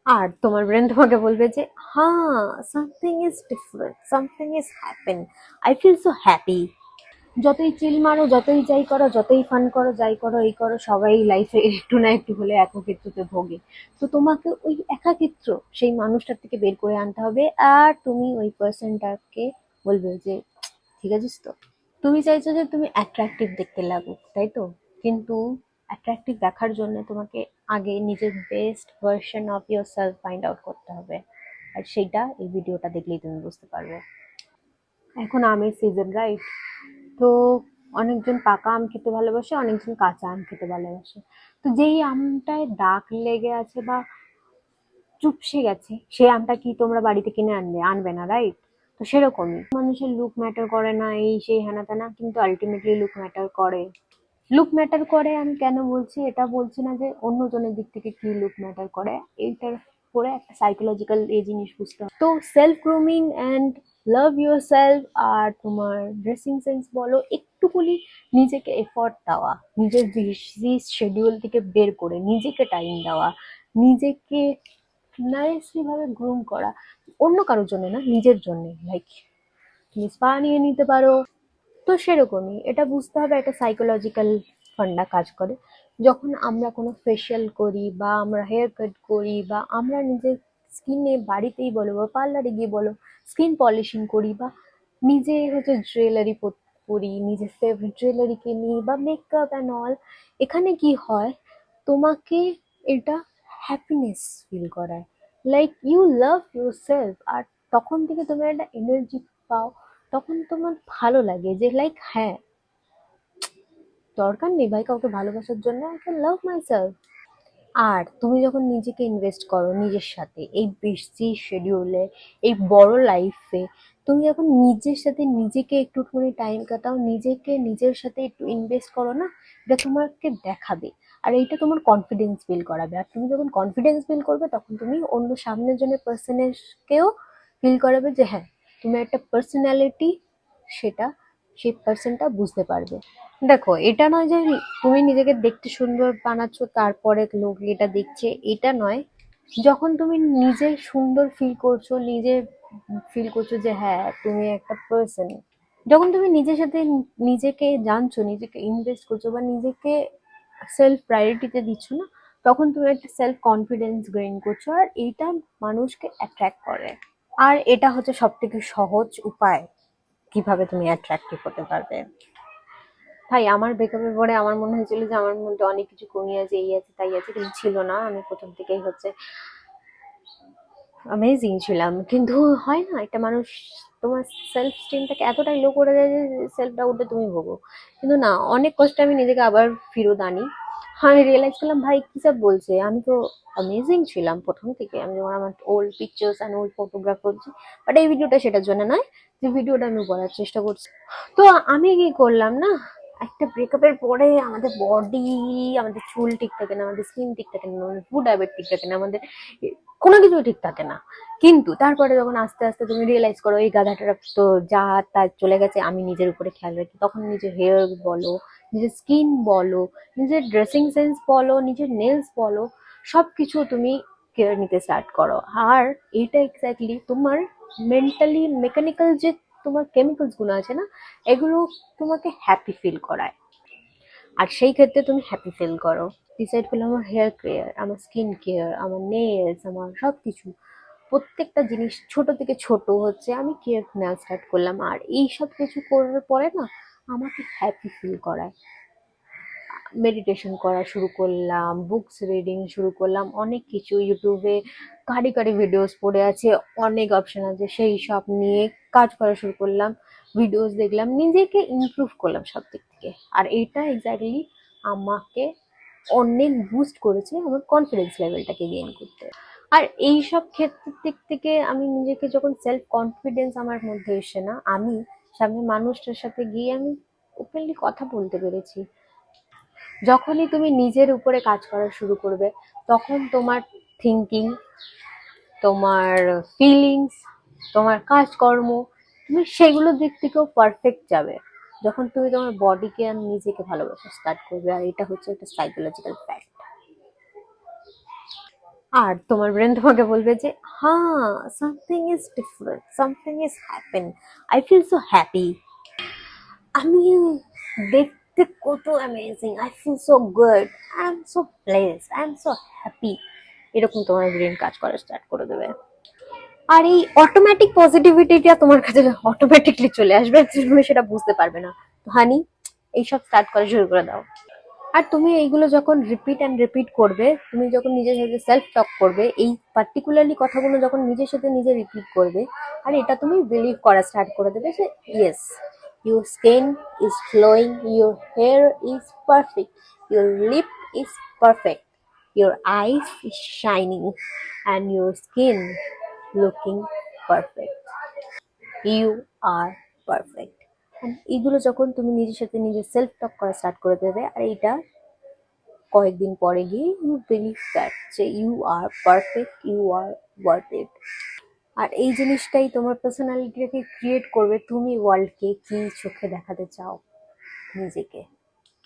আর তোমার ব্রেন তোমাকে বলবে যে হ্যাঁ, something is different, something is happen, I feel so happy. যতই চিল মারো, যতই যাই করো, যতই ফান করো, যাই করো এই করো, সবাই লাইফে একটু না একটু হলে একাকিত্বতে ভোগে। তো তোমাকে ওই একাকিত্ব সেই মানুষটার থেকে বের করে আনতে হবে। আর তুমি ওই পার্সনটাকে বলবে যে ঠিক আছিস তো। তুমি চাইছো যে তুমি অ্যাট্রাকটিভ দেখতে লাগুক, তাই তো? কিন্তু অ্যাট্রাকটিভ দেখার জন্য তোমাকে আগে নিজের best version of your self find out করতে হবে। আর সেইটা এই ভিডিওটা দেখলেই তুমি বুঝতে পারবে। এখন আমের সিজন, রাইট? তো অনেকজন পাকা আম খেতে ভালোবাসে, অনেকজন কাঁচা আম খেতে ভালোবাসে। তো যেই আমটায় দাগ লেগে আছে বা চুপসে গেছে, সেই আমটা কি তোমরা বাড়িতে কিনে আনবে? আনবে না, রাইট? তো সেরকমই মানুষের লুক ম্যাটার করে না, এই সেই হেনা তেনা, কিন্তু আলটিমেটলি লুক ম্যাটার করে। লুক ম্যাটার করে আমি কেন বলছি, এটা বলছি না যে অন্যজনের দিক থেকে কি লুক ম্যাটার করে, এইটার পরে একটা সাইকোলজিক্যাল এই জিনিস বুঝতে হবে। তো self grooming and love yourself, আর তোমার ড্রেসিং সেন্স বলো, একটুকুনি নিজেকে এফর্ট দেওয়া, নিজের বিজি শিডিউল থেকে বের করে নিজেকে টাইম দেওয়া, নিজেকে নাইসলি ভাবে গ্রুম করা, অন্য কারোর জন্য না, নিজের জন্য। লাইক তুমি স্পা নিয়ে নিতে পারো। তো সেরকমই এটা বুঝতে হবে, একটা সাইকোলজিক্যাল ফান্ডা কাজ করে। যখন আমরা কোনো ফেশিয়াল করি বা আমরা হেয়ার কাট করি বা আমরা নিজের স্কিনে বাড়িতেই বলো বা পার্লারে গিয়ে বলো স্কিন পলিশিং করি বা নিজে হচ্ছে জুয়েলারি পরি, নিজের ফেভারিট জুয়েলারি কিনি বা মেকআপ অ্যান্ড অল, এখানে কি হয়, তোমাকে এটা হ্যাপিনেস ফিল করায়। Like you love yourself. আর তখন থেকে তুমি একটা এনার্জি পাও, তখন তোমার ভালো লাগে যে লাইক হ্যাঁ, দরকার নেই ভাই কাউকে ভালোবাসার জন্য, I can love myself. আর তুমি যখন নিজেকে ইনভেস্ট করো নিজের সাথে, এই বিজি শিডিউলে, এই বড় লাইফে, তুমি যখন নিজের সাথে নিজেকে একটুখানি টাইম কাটাও, নিজেকে নিজের সাথে একটু ইনভেস্ট করো না, এটা তোমাকে দেখাবে। আর এইটা তোমার কনফিডেন্স বিল্ড করাবে। আর তুমি যখন কনফিডেন্স বিল্ড করবে, তখন তুমি অন্য সামনের জনের পার্সনেরকেও ফিল করাবে যে হ্যাঁ, তুমি একটা পার্সোনালিটি, সেটা সেই পার্সনটা বুঝতে পারবে। দেখো, এটা নয় যে তুমি নিজেকে দেখতে সুন্দর বানাচ্ছ তারপরে লোক এটা দেখছে, এটা নয়। যখন তুমি নিজে সুন্দর ফিল করছো, নিজে ফিল করছো যে হ্যাঁ তুমি একটা পার্সন, যখন তুমি নিজের সাথে নিজেকে জানছো, নিজেকে ইনভেস্ট করছো বা নিজেকে সেলফ প্রায়োরিটিতে দিচ্ছ না, তখন তুমি একটা সেলফ কনফিডেন্স গেইন করছো। আর এইটা মানুষকে অ্যাট্রাক্ট করে। আর এটা হচ্ছে সব থেকে সহজ উপায় কিভাবে তুমি অ্যাট্রাক্টিভ হতে পারবে। ভাই, আমার ব্রেকআপের পরে আমার মনে হয়েছিল যে আমার মধ্যে অনেক কিছু কমে আছে, এই আছে তাই আছে, কিন্তু ছিল না। আমি প্রথম থেকেই হচ্ছে অ্যামেজিং ছিলাম। কিন্তু হয় না, একটা মানুষ তোমার সেলফ স্টিমটাকে এতটাই লো করে দেয় যে সেলফ ডাউটে তুমি ভোগো। কিন্তু না, অনেক কষ্টে আমি নিজেকে আবার ফেরত আনি। আমি রিয়েলাইজ করলাম ভাই কি সব বলছে, আমি তো অ্যামেজিং ছিলাম প্রথম থেকে। আমি যখন আমার old pictures and old photograph করছি, বাট এই ভিডিওটা সেটার জন্য নয়, যে ভিডিওটা আমি বলার চেষ্টা করছি। তো আমি কি করলাম না, একটা ব্রেকআপের পরে আমাদের বডি, আমাদের চুল ঠিক থাকে না, আমাদের স্কিন ঠিক থাকে না, আমাদের ফুড হ্যাবিট ঠিক থাকে না, আমাদের কোনো কিছু ঠিক থাকে না। কিন্তু তারপরে যখন আস্তে আস্তে তুমি রিয়েলাইজ করো এই গাধাটা তো যা তা চলে গেছে, আমি নিজের উপরে খেয়াল রাখি, তখন নিজের হেয়ার বলো, নিজের স্কিন বলো, নিজের ড্রেসিং সেন্স বলো, নিজের নেলস বলো, সবকিছু তুমি কেয়ার নিতে স্টার্ট করো। আর এইটা এক্স্যাক্টলি তোমার মেন্টালি মেকানিক্যাল যে তোমার কেমিক্যালস গুলো আছে না, এগুলো তোমাকে হ্যাপি ফিল করায়। আর সেই ক্ষেত্রে তুমি হ্যাপি ফিল করো। ডিসাইড করলাম আমার হেয়ার কেয়ার, আমার স্কিন কেয়ার, আমার নেলস, আমার সব কিছু, প্রত্যেকটা জিনিস ছোট থেকে ছোট হচ্ছে আমি কেয়ার নেওয়া স্টার্ট করলাম। আর এই সব কিছু করার পরে না, আমাকে হ্যাপি ফিল করায়। মেডিটেশন করা শুরু করলাম, বুকস রিডিং শুরু করলাম, অনেক কিছু ইউটিউবে কারি কারি ভিডিওস পড়ে আছে, অনেক অপশন আছে, সেই সব নিয়ে কাজ করা শুরু করলাম, ভিডিওস দেখলাম, নিজেকে ইমপ্রুভ করলাম সব দিক থেকে। আর এইটা এক্স্যাক্টলি আমাকে অনেক বুস্ট করেছে আমার কনফিডেন্স লেভেলটাকে গেইন করতে। আর এই সব ক্ষেত্রের দিক থেকে আমি নিজেকে যখন সেলফ কনফিডেন্স আমার মধ্যে এসে না, আমি সামনে মানুষটার সাথে গিয়ে আমি ওপেনলি কথা বলতে পেরেছি। যখনই তুমি নিজের উপরে কাজ করা শুরু করবে, তখন তোমার থিঙ্কিং, তোমার ফিলিংস, তোমার কাজকর্ম, তুমি সেগুলোর দিক থেকেও পারফেক্ট যাবে যখন তুমি তোমার বডিকে আর নিজেকে ভালোবাসা স্টার্ট করবে। আর এটা হচ্ছে একটা সাইকোলজিক্যাল ফ্যাক্ট। আর তোমার ব্রেন তোমাকে বলবে যে হ্যাঁ, something is different, something is happen, I feel so happy, আমি দেখতে কত amazing, I feel so good, I am so blessed, I am so happy, এরকম তোমার ব্রেন কাজ করা স্টার্ট করে দেবে। আর এই অটোমেটিক পজিটিভিটিটা তোমার কাছে অটোমেটিকলি চলে আসবে, তুমি সেটা বুঝতে পারবে না। তো হানি, এইসব স্টার্ট করা শুরু করে দাও। আর তুমি এইগুলো যখন রিপিট অ্যান্ড রিপিট করবে, তুমি যখন নিজের সাথে সেলফ টক করবে, এই পার্টিকুলারলি কথাগুলো যখন নিজের সাথে নিজে রিপিট করবে, আর এটা তুমি বিলিভ করা স্টার্ট করে দেবে যে yes, your skin is glowing, your hair is perfect, your lip is perfect, your eyes is shining, and your skin looking perfect, you are perfect. এগুলো যখন তুমি নিজের সাথে নিজের সেলফ টক করা স্টার্ট করে দেবে, আর এটা কয়েকদিন পরে গিয়ে ইউ বিলিভ দ্যাট যে you are perfect, you are worth it. আর এই জিনিসটাই তোমার পার্সোনালিটিটাকে ক্রিয়েট করবে, তুমি ওয়ার্ল্ডকে কি চোখে দেখাতে চাও নিজেকে।